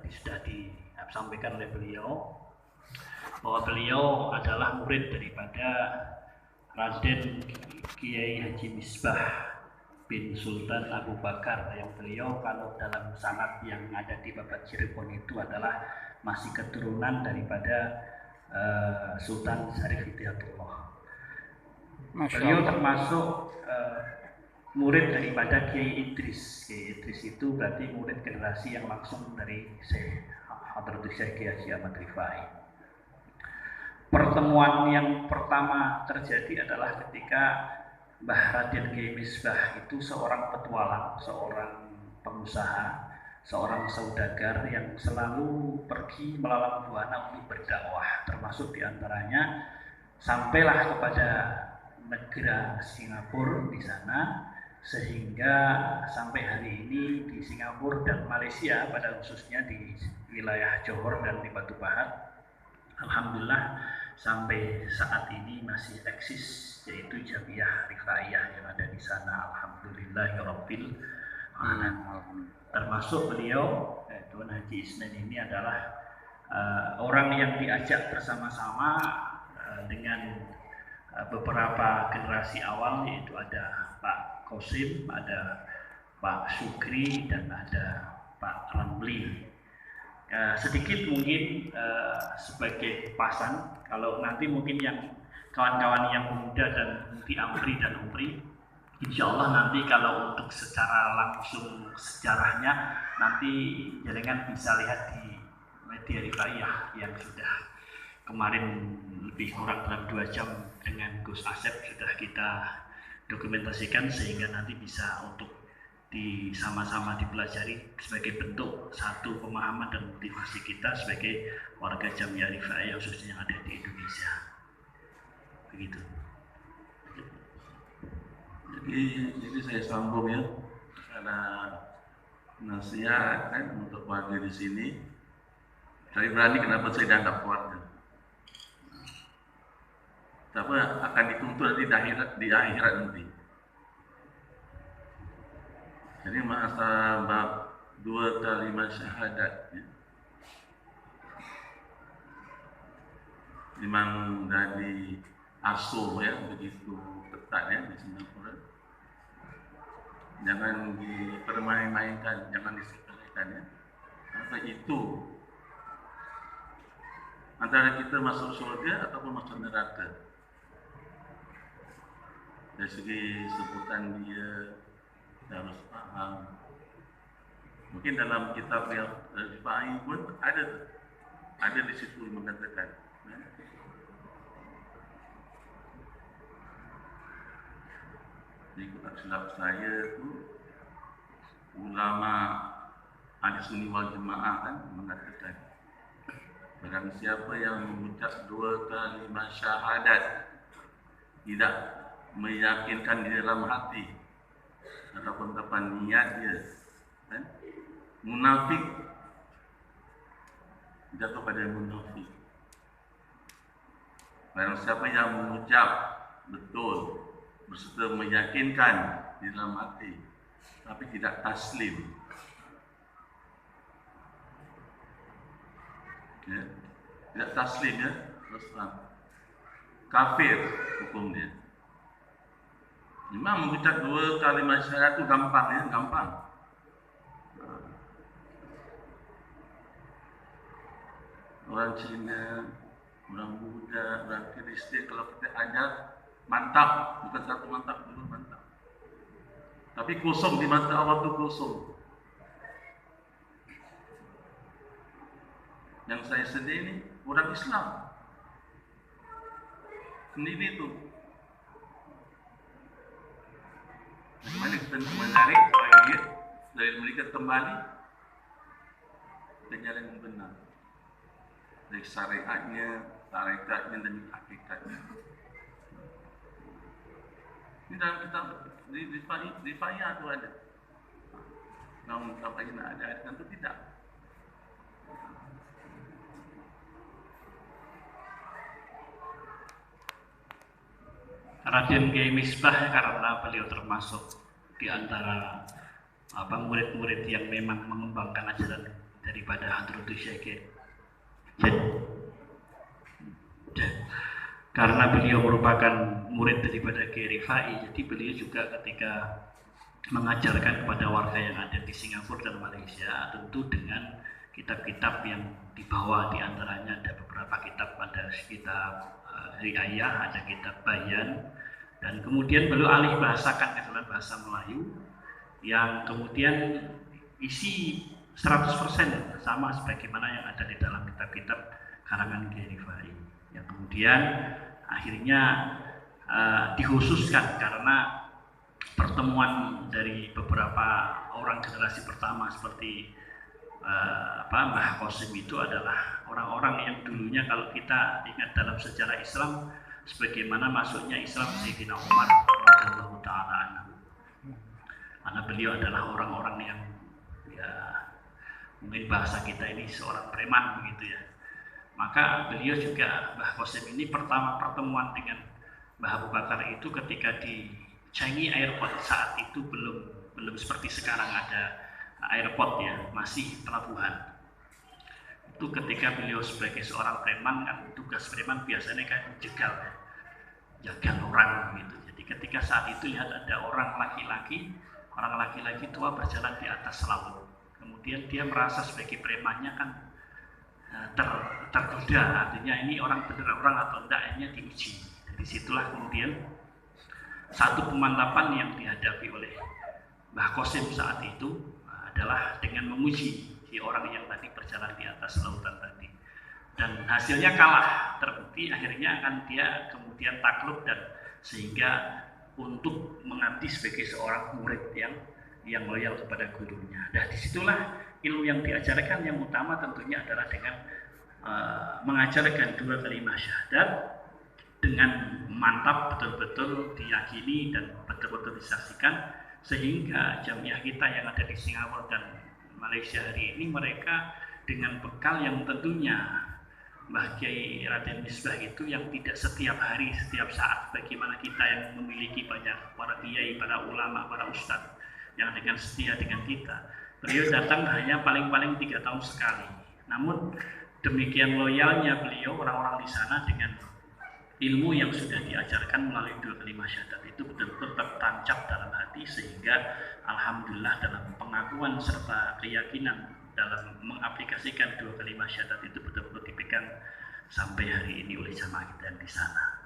tadi sudah disampaikan oleh beliau bahwa beliau adalah murid daripada Raden Kiai Haji Misbah bin Sultan Abu Bakar, yang beliau kalau dalam sanad yang ada di Babat Cirebon itu adalah masih keturunan daripada Sultan Syarif Hidayatullah. Beliau termasuk murid daripada Kiai Idris. Kiai Idris itu berarti murid generasi yang langsung dari Syekh Hadratus Syekh Kiai Haji Ahmad Rifai. Pertemuan yang pertama terjadi adalah ketika Mbah Raden Kiai Misbah itu seorang petualang, seorang pengusaha, seorang saudagar yang selalu pergi melalang buana untuk berdakwah, termasuk diantaranya sampailah kepada negara Singapura di sana, sehingga sampai hari ini di Singapura dan Malaysia pada khususnya di wilayah Johor dan di Batu Pahat, alhamdulillah sampai saat ini masih eksis, yaitu Jamiah Rifaiyah yang ada di sana. Alhamdulillahirabbil alamin. Termasuk beliau Tuan Haji Isnin ini adalah orang yang diajak bersama-sama dengan beberapa generasi awal, yaitu ada Pak Kosim, ada Pak Sukri, dan ada Pak Ramli. Sedikit mungkin sebagai pasan, kalau nanti mungkin yang kawan-kawan yang muda dan di Amri dan Umri, insya Allah nanti kalau untuk secara langsung sejarahnya nanti jaringan bisa lihat di media Rifaiyah yang sudah kemarin lebih kurang dalam 2 jam dengan Gus Asep sudah kita dokumentasikan, sehingga nanti bisa untuk sama-sama dipelajari sebagai bentuk satu pemahaman dan motivasi kita sebagai warga Jamiah Rifaiyah khususnya yang ada di Indonesia. Begitu. Jadi saya sambung ya, karena nasihat kan untuk warga di sini. Saya berani kenapa saya dianggap keluarga. Tapi akan dituntut di akhirat nanti. Jadi masa bab 2 kalimat syahadat ya. Memang dari asuh ya, begitu ketat ya di Singapura. Jangan dipermain-mainkan, jangan disepelekan ya. Karena itu antara kita masuk surga ataupun masuk neraka. Dari segi sebutan dia harus paham. Mungkin dalam kitab yang Rifai pun ada di situ mengatakan. Di kitab silap saya tu ulama ahli sunni wal jemaah kan mengatakan, barang siapa yang mengucap 2 kalimat syahadat tidak meyakinkan di dalam hati ataupun kapan niat dia kan? Munafik, jatuh pada munafik. Barang siapa yang mengucap betul berserta meyakinkan di dalam hati tapi tidak taslim ya, tidak taslim ya, terus kafir hukumnya. Memang mengucap 2 kalimat syahadat itu gampang ya, gampang. Orang Cina, orang Buddha, orang Kristian kalau kita ajar mantap, bukan satu mantap, dulu mantap. Tapi kosong di mata Allah itu kosong. Yang saya sedih ini orang Islam sendiri itu. Bagaimana kita menarik bagian dari mereka kembali ke jalan yang benar, dari syariatnya, tarikatnya dan hakikatnya. Ini dalam kitab di Rifaiyah itu ada. Namun kalau lagi nak ada tentu tidak. Raden Kiai Misbah karena beliau termasuk di antara murid-murid yang memang mengembangkan ajaran dari daripada Hadratus Syekh. Karena beliau merupakan murid daripada Kiai Rifai, jadi beliau juga ketika mengajarkan kepada warga yang ada di Singapura dan Malaysia, tentu dengan kitab-kitab yang dibawa, diantaranya ada beberapa kitab, ada kitab Riayah, ada kitab Bayan, dan kemudian beliau alih bahasakan ke dalam bahasa Melayu yang kemudian isi 100% sama sebagaimana yang ada di dalam kitab-kitab karangan Kiai Rifai, yang kemudian akhirnya dikhususkan karena pertemuan dari beberapa orang generasi pertama seperti Mbah Qasim itu adalah orang-orang yang dulunya kalau kita ingat dalam sejarah Islam sebagaimana masuknya Islam Sayyidina Umar radhiyallahu taala anhu. Karena beliau adalah orang-orang yang ya mungkin bahasa kita ini seorang preman begitu ya. Maka beliau juga Mbah Qasim ini pertama pertemuan dengan Mbah Abu Bakar itu ketika di Changi Airport. Saat itu belum seperti sekarang ada airport ya, masih pelabuhan. Itu ketika beliau sebagai seorang preman, kan tugas preman biasanya kan jegal ya, jaga orang gitu. Jadi ketika saat itu lihat ada orang laki-laki tua berjalan di atas laut, kemudian dia merasa sebagai premannya kan tergoda, artinya ini orang benar orang atau enggaknya diuji. Dari situlah kemudian satu pemantapan yang dihadapi oleh Mbah Qasim saat itu adalah dengan menguji si orang yang tadi berjalan di atas lautan tadi, dan hasilnya kalah, terbukti akhirnya akan dia kemudian takluk dan sehingga untuk mengabdi sebagai seorang murid yang loyal kepada gurunya. Dan disitulah ilmu yang diajarkan yang utama tentunya adalah dengan mengajarkan 2 kalimat syahadat dengan mantap, betul-betul diyakini dan betul-betul disaksikan, sehingga jamiah kita yang ada di Singapura dan Malaysia hari ini mereka dengan bekal yang tentunya Mbah Kiai Raden Misbah itu yang tidak setiap hari, setiap saat bagaimana kita yang memiliki banyak para kiai, para ulama, para ustadz yang dengan setia dengan kita. Beliau datang hanya paling-paling 3 tahun sekali. Namun demikian loyalnya beliau orang-orang di sana dengan ilmu yang sudah diajarkan melalui 2 kalimat syahadat itu betul-betul tertancap dalam hati, sehingga alhamdulillah dalam pengakuan serta keyakinan dalam mengaplikasikan 2 kalimat syahadat itu betul-betul dipegang sampai hari ini oleh jamaah kita di sana.